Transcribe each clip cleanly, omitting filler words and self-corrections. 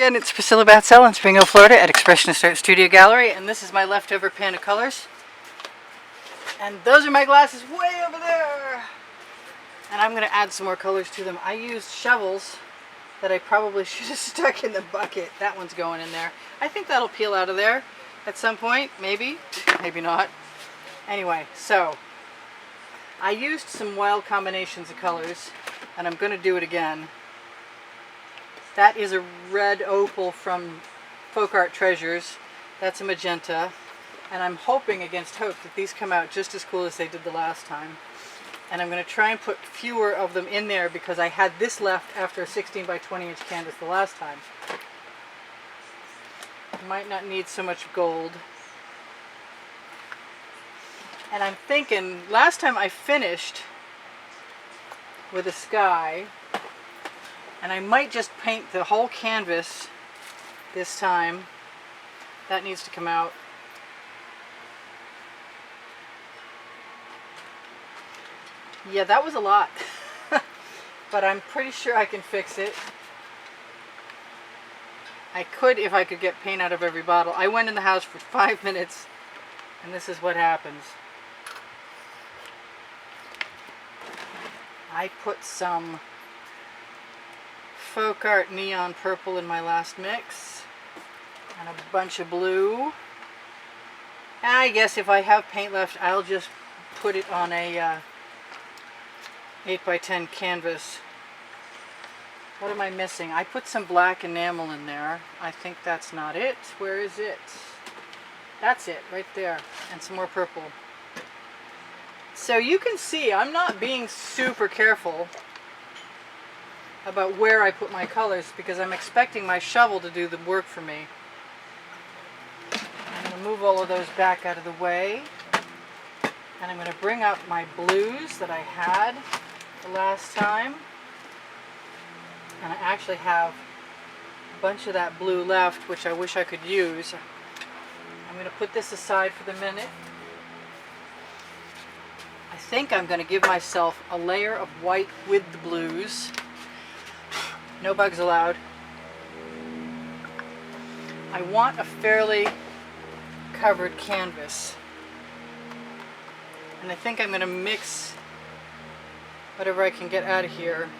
Again, it's Priscilla Batzell in Spring Hill, Florida at Expressionist Art Studio Gallery, and this is my leftover pan of colors. And those are my glasses way over there. And I'm going to add some more colors to them. I used shovels that I probably should have stuck in the bucket. That one's going in there. I think that'll peel out of there at some point, maybe, maybe not. Anyway, so I used some wild combinations of colors, and I'm going to do it again. That is a red opal from Folk Art Treasures. That's a magenta. And I'm hoping against hope that these come out just as cool as they did the last time. And I'm going to try and put fewer of them in there because I had this left after a 16 by 20 inch canvas the last time. Might not need so much gold. And I'm thinking, last time I finished with a sky, and I might just paint the whole canvas this time. That needs to come out. Yeah, that was a lot. But I'm pretty sure I can fix it. I could if I could get paint out of every bottle. I went in the house for 5 minutes, and this is what happens. I put some Folk Art neon purple in my last mix, and a bunch of blue. And I guess if I have paint left, I'll just put it on a 8 by 10 canvas. What am I missing? I put some black enamel in there. I think that's not it. Where is it? That's it, right there. And some more purple. So you can see I'm not being super careful about where I put my colors because I'm expecting my shovel to do the work for me. I'm going to move all of those back out of the way. And I'm going to bring up my blues that I had the last time. And I actually have a bunch of that blue left, which I wish I could use. I'm going to put this aside for the minute. I think I'm going to give myself a layer of white with the blues. No bugs allowed. I want a fairly covered canvas. And I think I'm going to mix whatever I can get out of here.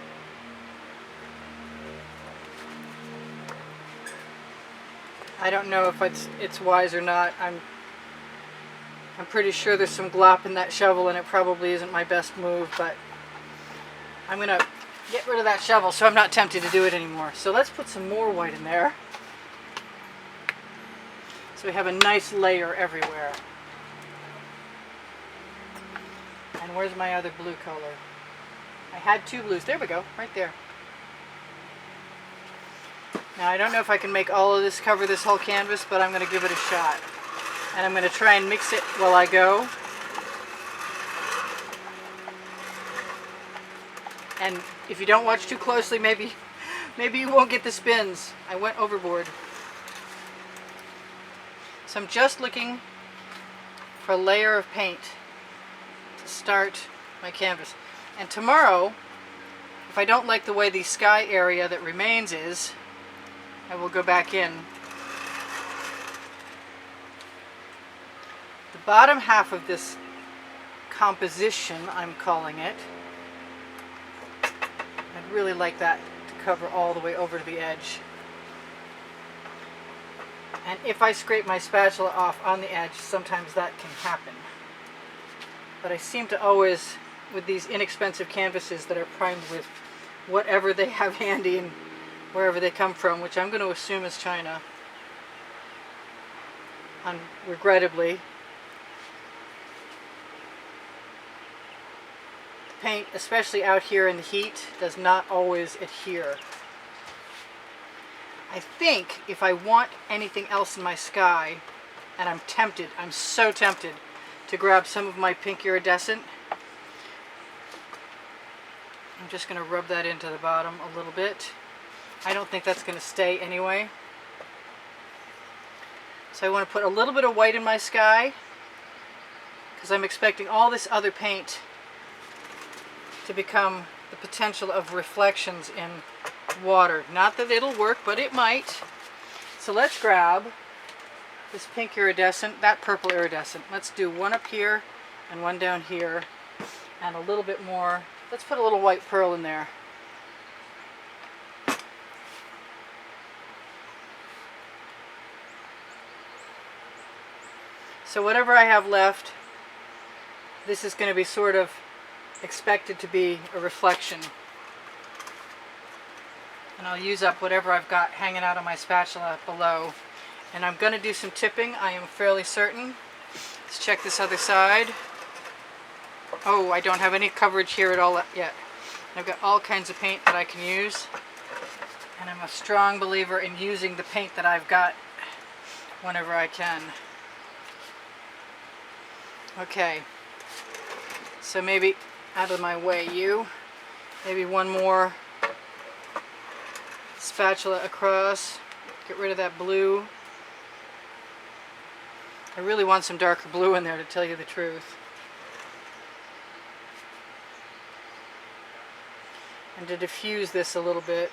I don't know if it's wise or not. I'm pretty sure there's some glop in that shovel and it probably isn't my best move, but I'm going to get rid of that shovel so I'm not tempted to do it anymore. So let's put some more white in there. So we have a nice layer everywhere. And where's my other blue color? I had two blues. There we go, right there. Now I don't know if I can make all of this cover this whole canvas, but I'm going to give it a shot. And I'm going to try and mix it while I go. And if you don't watch too closely, maybe you won't get the spins. I went overboard. So I'm just looking for a layer of paint to start my canvas. And tomorrow, if I don't like the way the sky area that remains is, I will go back in. The bottom half of this composition, I'm calling it, I'd really like that to cover all the way over to the edge. And if I scrape my spatula off on the edge, sometimes that can happen. But I seem to always, with these inexpensive canvases that are primed with whatever they have handy and wherever they come from, which I'm going to assume is China, regrettably. The paint, especially out here in the heat, does not always adhere. I think if I want anything else in my sky, and I'm tempted, I'm so tempted to grab some of my pink iridescent, I'm just going to rub that into the bottom a little bit. I don't think that's going to stay anyway. So I want to put a little bit of white in my sky because I'm expecting all this other paint to become the potential of reflections in water. Not that it'll work, but it might. So let's grab this pink iridescent, that purple iridescent. Let's do one up here and one down here and a little bit more. Let's put a little white pearl in there. So whatever I have left, this is going to be sort of expected to be a reflection. And I'll use up whatever I've got hanging out on my spatula below. And I'm going to do some tipping, I am fairly certain. Let's check this other side. Oh, I don't have any coverage here at all yet. I've got all kinds of paint that I can use. And I'm a strong believer in using the paint that I've got whenever I can. Okay, so maybe out of my way, you. Maybe one more spatula across. Get rid of that blue. I really want some darker blue in there, to tell you the truth. And to diffuse this a little bit.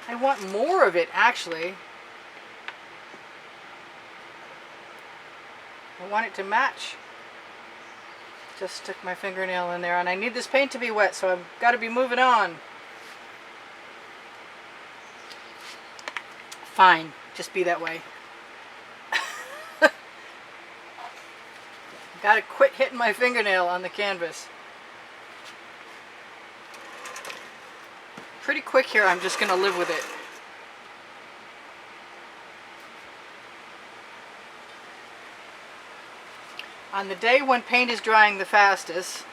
I want more of it, actually. I want it to match. Just stuck my fingernail in there, and I need this paint to be wet, so I've got to be moving on. Fine, just be that way. Got to quit hitting my fingernail on the canvas. Pretty quick here, I'm just going to live with it. On the day when paint is drying the fastest,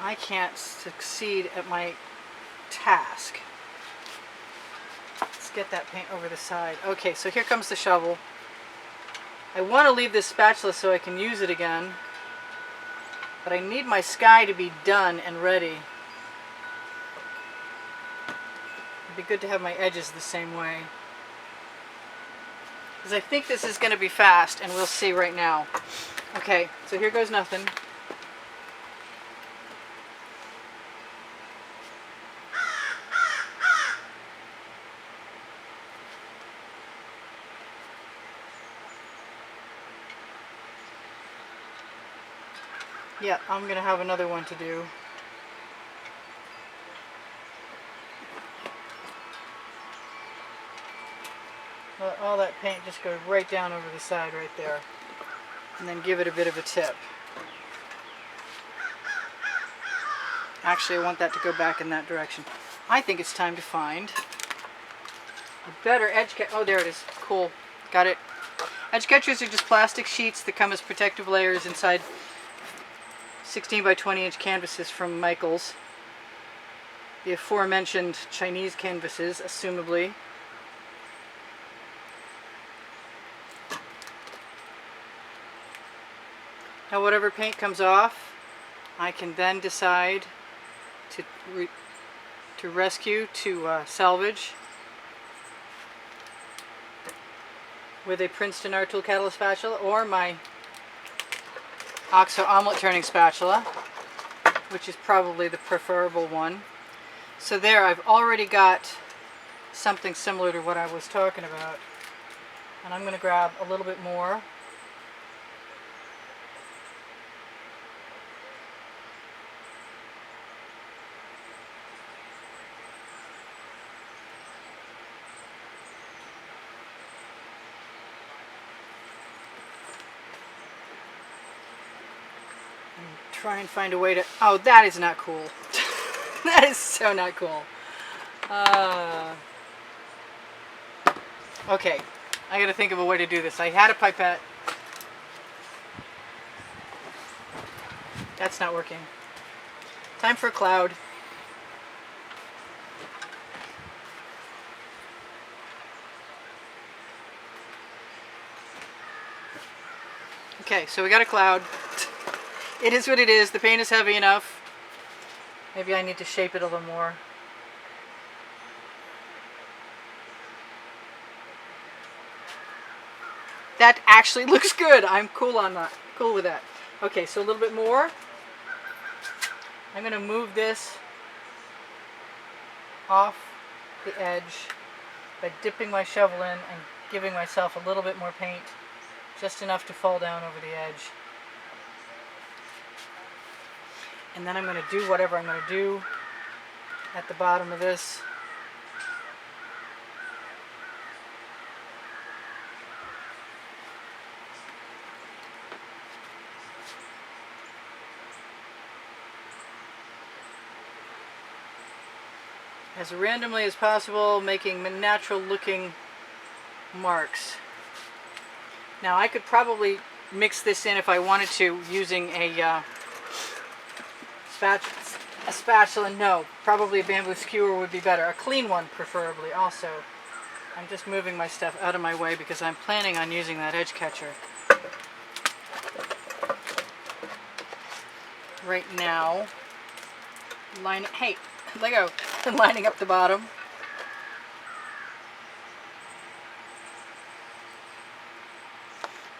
I can't succeed at my task. Let's get that paint over the side. Okay, so here comes the shovel. I want to leave this spatula so I can use it again, but I need my sky to be done and ready. It'd be good to have my edges the same way. Because I think this is going to be fast, and we'll see right now. Okay, so here goes nothing. Yeah, I'm going to have another one to do. Let all that paint just go right down over the side right there. And then give it a bit of a tip. Actually, I want that to go back in that direction. I think it's time to find a better edge catcher. Oh, there it is. Cool. Got it. Edge catchers are just plastic sheets that come as protective layers inside 16 by 20 inch canvases from Michaels. The aforementioned Chinese canvases, assumably. Now whatever paint comes off, I can then decide to rescue, to salvage with a Princeton Art Tool Catalyst spatula or my OXO omelet turning spatula, which is probably the preferable one. So there, I've already got something similar to what I was talking about. And I'm going to grab a little bit more. Try and find a way to... Oh, that is not cool. That is so not cool. Okay, I gotta think of a way to do this. I had a pipette. That's not working. Time for a cloud. Okay, so we got a cloud. It is what it is. The paint is heavy enough. Maybe I need to shape it a little more. That actually looks good. I'm cool on that. Cool with that. Okay, so a little bit more. I'm going to move this off the edge by dipping my shovel in and giving myself a little bit more paint, just enough to fall down over the edge. And then I'm going to do whatever I'm going to do at the bottom of this. As randomly as possible, making natural looking marks. Now I could probably mix this in if I wanted to using a spatula. No, probably a bamboo skewer would be better. A clean one preferably also. I'm just moving my stuff out of my way because I'm planning on using that edge catcher. Right now, hey, Lego, lining up the bottom.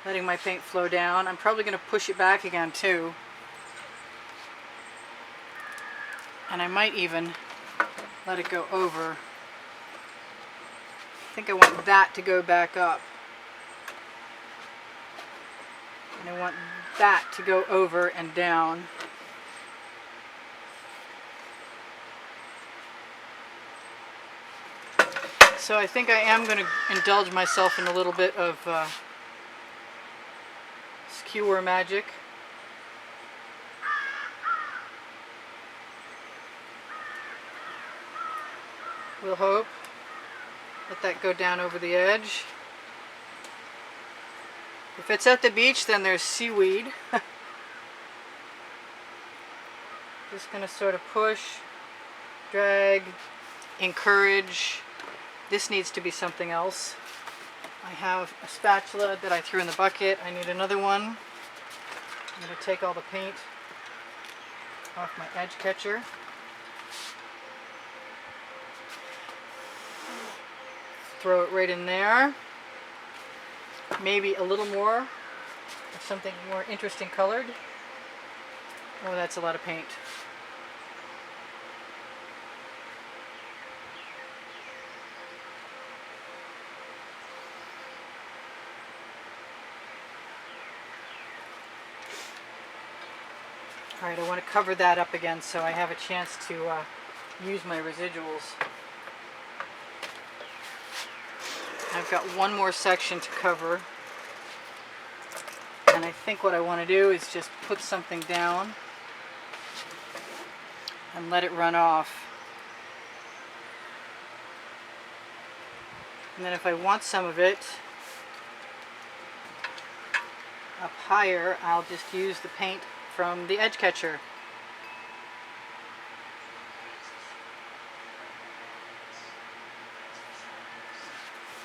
Letting my paint flow down. I'm probably going to push it back again too. And I might even let it go over. I think I want that to go back up. And I want that to go over and down. So I think I am going to indulge myself in a little bit of skewer magic. We'll hope. Let that go down over the edge. If it's at the beach, then there's seaweed. Just going to sort of push, drag, encourage. This needs to be something else. I have a spatula that I threw in the bucket. I need another one. I'm going to take all the paint off my edge catcher. Throw it right in there. Maybe a little more of something more interesting colored. Oh, that's a lot of paint. Alright, I want to cover that up again so I have a chance to use my residuals. I've got one more section to cover, and I think what I want to do is just put something down and let it run off. And then if I want some of it up higher, I'll just use the paint from the edge catcher.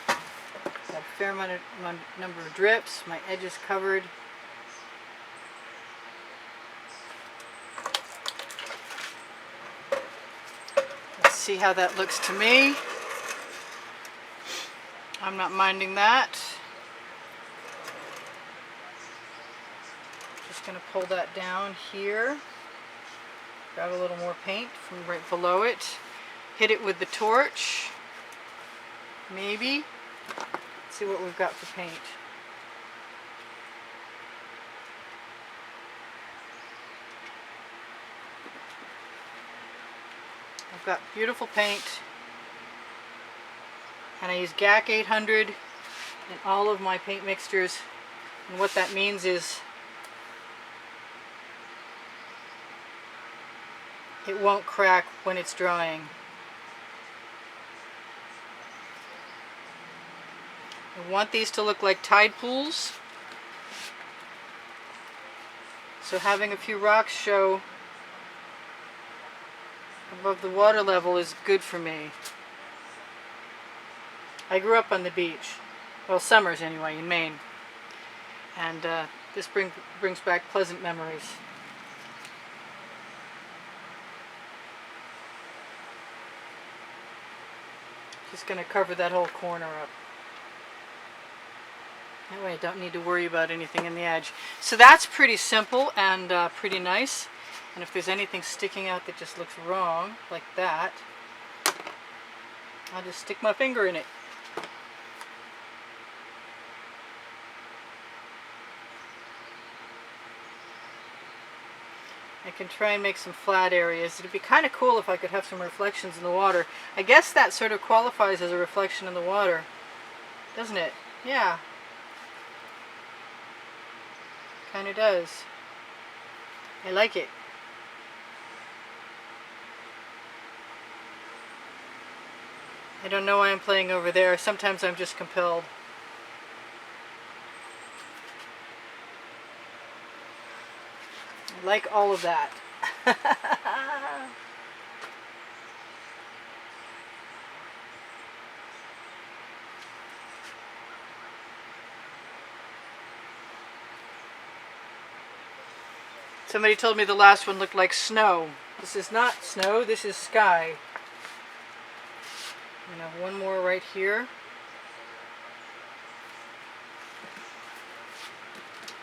Got a fair number of drips, my edge is covered. Let's see how that looks to me. I'm not minding that. Going to pull that down here, grab a little more paint from right below it, hit it with the torch, maybe. Let's see what we've got for paint. I've got beautiful paint, and I use GAC 800 in all of my paint mixtures, and what that means is it won't crack when it's drying. I want these to look like tide pools. So having a few rocks show above the water level is good for me. I grew up on the beach. Well, summers anyway, in Maine. And this brings back pleasant memories. Just going to cover that whole corner up. That way I don't need to worry about anything in the edge. So that's pretty simple and pretty nice. And if there's anything sticking out that just looks wrong, like that, I'll just stick my finger in it. I can try and make some flat areas. It'd be kind of cool if I could have some reflections in the water. I guess that sort of qualifies as a reflection in the water, doesn't it? Yeah. Kind of does. I like it. I don't know why I'm playing over there. Sometimes I'm just compelled. I like all of that. Somebody told me the last one looked like snow. This is not snow, this is sky. I'm going to have one more right here.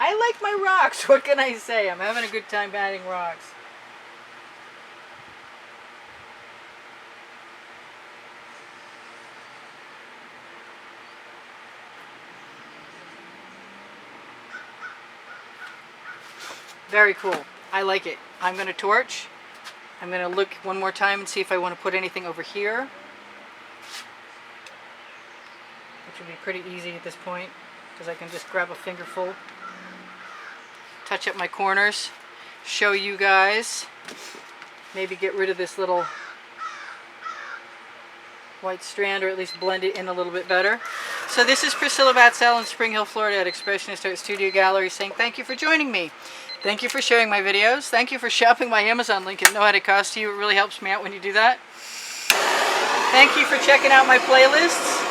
I like my rocks. What can I say? I'm having a good time adding rocks. Very cool. I like it. I'm going to torch. I'm going to look one more time and see if I want to put anything over here, which would be pretty easy at this point because I can just grab a fingerful, touch up my corners, show you guys, maybe get rid of this little white strand, or at least blend it in a little bit better. So this is Priscilla Batzell in Spring Hill, Florida at Expressionist Art Studio Gallery saying thank you for joining me. Thank you for sharing my videos. Thank you for shopping my Amazon link at no added cost to you. It really helps me out when you do that. Thank you for checking out my playlists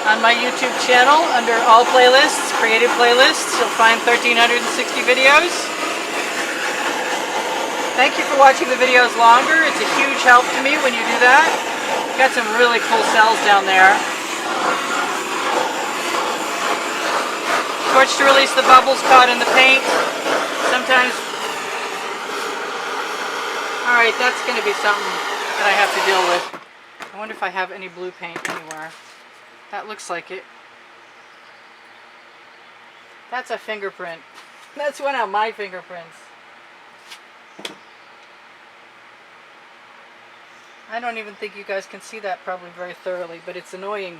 on my YouTube channel under all playlists, creative playlists. You'll find 1,360 videos. Thank you for watching the videos longer. It's a huge help to me when you do that. Got some really cool cells down there. Torch to release the bubbles caught in the paint. Sometimes, alright, that's going to be something that I have to deal with. I wonder if I have any blue paint anywhere. That looks like it. That's a fingerprint. That's one of my fingerprints. I don't even think you guys can see that probably very thoroughly, but it's annoying.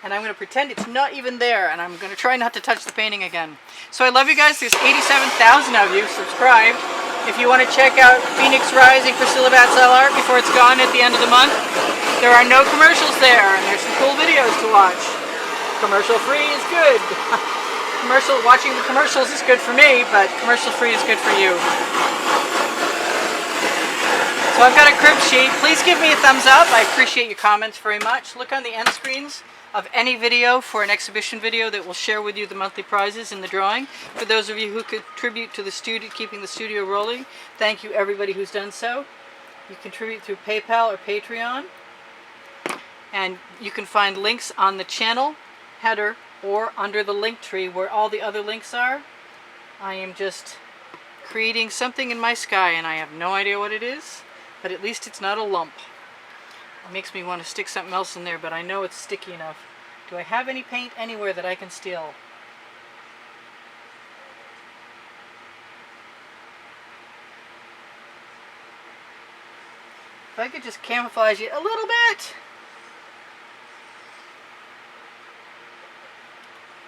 And I'm going to pretend it's not even there, and I'm going to try not to touch the painting again. So I love you guys. There's 87,000 of you subscribed. If you want to check out Phoenix Rising Priscilla Batzell art before it's gone at the end of the month, there are no commercials there, and there's some cool videos to watch. Commercial free is good. Watching the commercials is good for me, but commercial free is good for you. So I've got a crib sheet. Please give me a thumbs up. I appreciate your comments very much. Look on the end screens of any video for an exhibition video that will share with you the monthly prizes in the drawing. For those of you who contribute to the studio, keeping the studio rolling, thank you everybody who's done so. You contribute through PayPal or Patreon, and you can find links on the channel header or under the link tree where all the other links are. I am just creating something in my sky and I have no idea what it is, but at least it's not a lump. It makes me want to stick something else in there, but I know it's sticky enough. Do I have any paint anywhere that I can steal? If I could just camouflage it a little bit.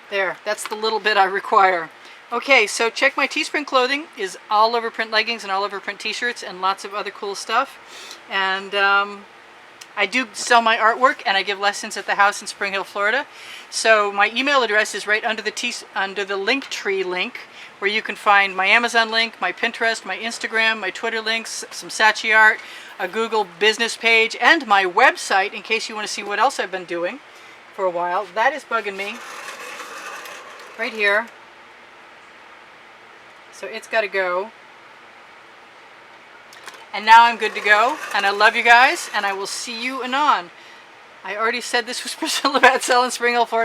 There, that's the little bit I require. Okay, so check my Teespring clothing is all over print leggings and all over print t-shirts and lots of other cool stuff. And I do sell my artwork and I give lessons at the house in Spring Hill, Florida. So my email address is right under the link tree link, where you can find my Amazon link, my Pinterest, my Instagram, my Twitter links, some Saatchi art, a Google business page, and my website in case you want to see what else I've been doing for a while. That is bugging me. Right here. So it's got to go. And now I'm good to go. And I love you guys, and I will see you anon. I already said this was Priscilla Batzell in Spring Hill, Florida.